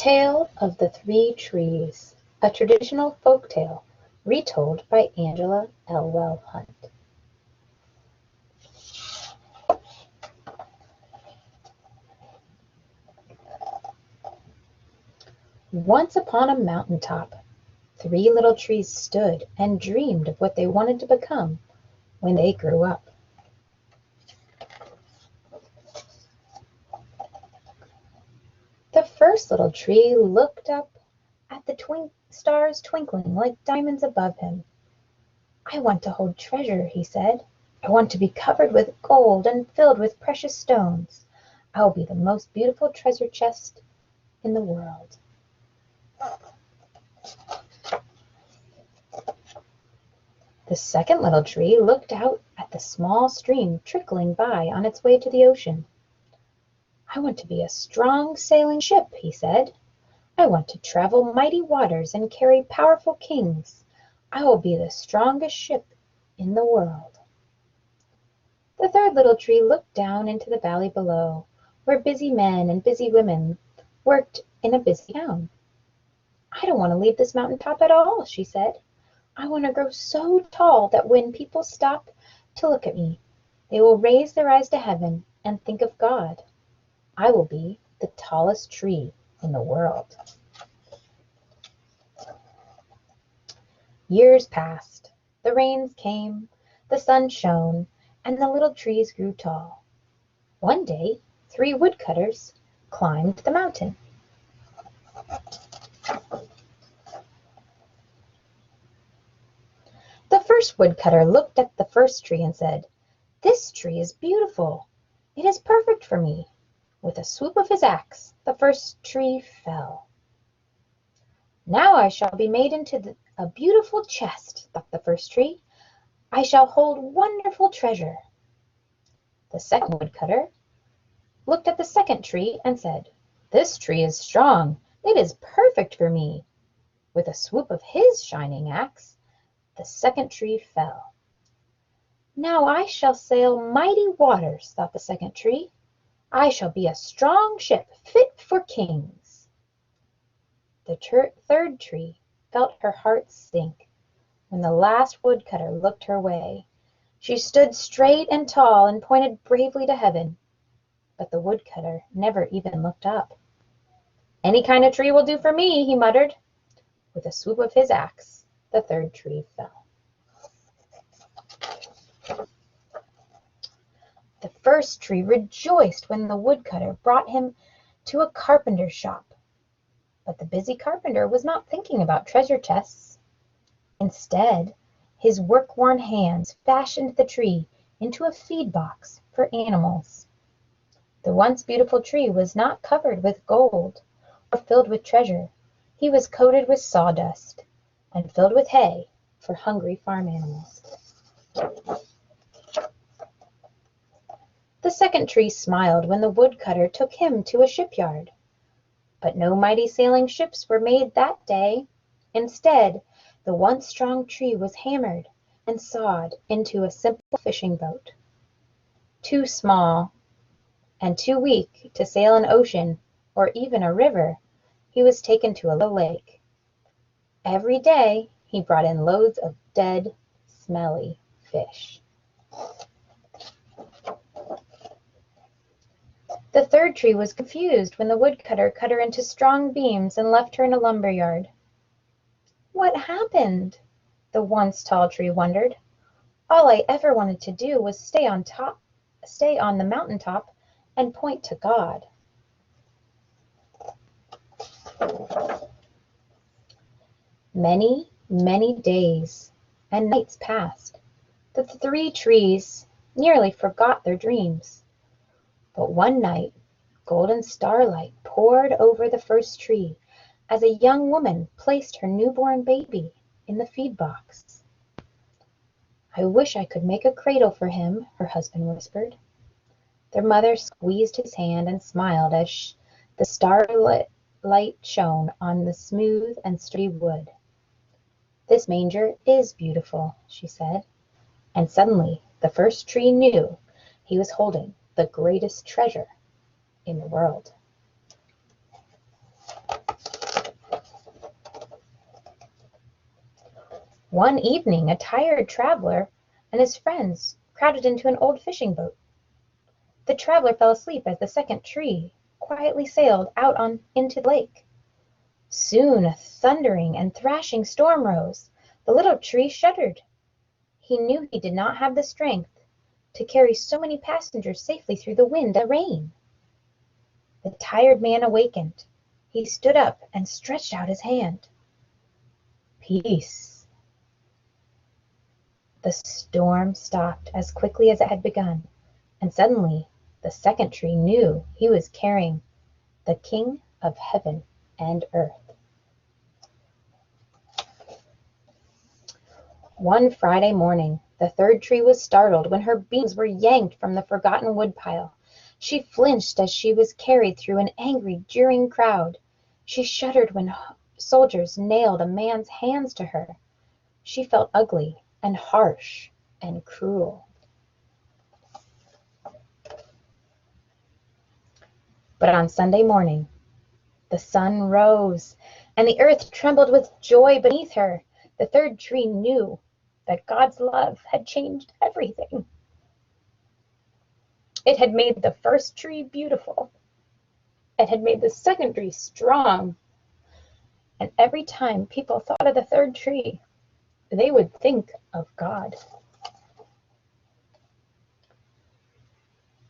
Tale of the Three Trees, a traditional folk tale retold by Angela Elwell Hunt. Once upon a mountaintop, three little trees stood and dreamed of what they wanted to become when they grew up. The first little tree looked up at the stars twinkling like diamonds above him. "I want to hold treasure," he said. "I want to be covered with gold and filled with precious stones. I will be the most beautiful treasure chest in the world." The second little tree looked out at the small stream trickling by on its way to the ocean. "I want to be a strong sailing ship," he said. "I want to travel mighty waters and carry powerful kings. I will be the strongest ship in the world." The third little tree looked down into the valley below, where busy men and busy women worked in a busy town. "I don't want to leave this mountaintop at all," she said. "I want to grow so tall that when people stop to look at me, they will raise their eyes to heaven and think of God. I will be the tallest tree in the world." Years passed. The rains came, the sun shone, and the little trees grew tall. One day, three woodcutters climbed the mountain. The first woodcutter looked at the first tree and said, "This tree is beautiful. It is perfect for me." With a swoop of his axe, the first tree fell. "Now I shall be made into a beautiful chest," thought the first tree. "I shall hold wonderful treasure." The second woodcutter looked at the second tree and said, "This tree is strong. It is perfect for me." With a swoop of his shining axe, the second tree fell. "Now I shall sail mighty waters," thought the second tree. "I shall be a strong ship fit for kings." The third tree felt her heart sink when the last woodcutter looked her way. She stood straight and tall and pointed bravely to heaven, but the woodcutter never even looked up. "Any kind of tree will do for me," he muttered. With a swoop of his axe, the third tree fell. The first tree rejoiced when the woodcutter brought him to a carpenter's shop. But the busy carpenter was not thinking about treasure chests. Instead, his work-worn hands fashioned the tree into a feed box for animals. The once beautiful tree was not covered with gold or filled with treasure. He was coated with sawdust and filled with hay for hungry farm animals. The second tree smiled when the woodcutter took him to a shipyard. But no mighty sailing ships were made that day. Instead, the once strong tree was hammered and sawed into a simple fishing boat. Too small and too weak to sail an ocean or even a river, he was taken to a little lake. Every day, he brought in loads of dead, smelly fish. The third tree was confused when the woodcutter cut her into strong beams and left her in a lumber yard. "What happened?" the once tall tree wondered. "All I ever wanted to do was stay on the mountaintop and point to God." Many, many days and nights passed. The three trees nearly forgot their dreams. But one night, golden starlight poured over the first tree as a young woman placed her newborn baby in the feed box. "I wish I could make a cradle for him," her husband whispered. Their mother squeezed his hand and smiled as the starlight shone on the smooth and sturdy wood. "This manger is beautiful," she said, and suddenly the first tree knew he was holding the greatest treasure in the world. One evening, a tired traveler and his friends crowded into an old fishing boat. The traveler fell asleep as the second tree quietly sailed out into the lake. Soon a thundering and thrashing storm rose. The little tree shuddered. He knew he did not have the strength to carry so many passengers safely through the wind and rain. The tired man awakened. He stood up and stretched out his hand. Peace. The storm stopped as quickly as it had begun, and suddenly the second tree knew he was carrying the King of heaven and earth. One Friday morning, the third tree was startled when her beams were yanked from the forgotten woodpile. She flinched as she was carried through an angry, jeering crowd. She shuddered when soldiers nailed a man's hands to her. She felt ugly and harsh and cruel. But on Sunday morning, the sun rose and the earth trembled with joy beneath her. The third tree knew that God's love had changed everything. It had made the first tree beautiful. It had made the second tree strong. And every time people thought of the third tree, they would think of God.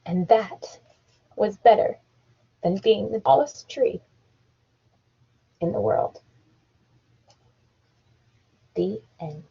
And that was better than being the tallest tree in the world. The end.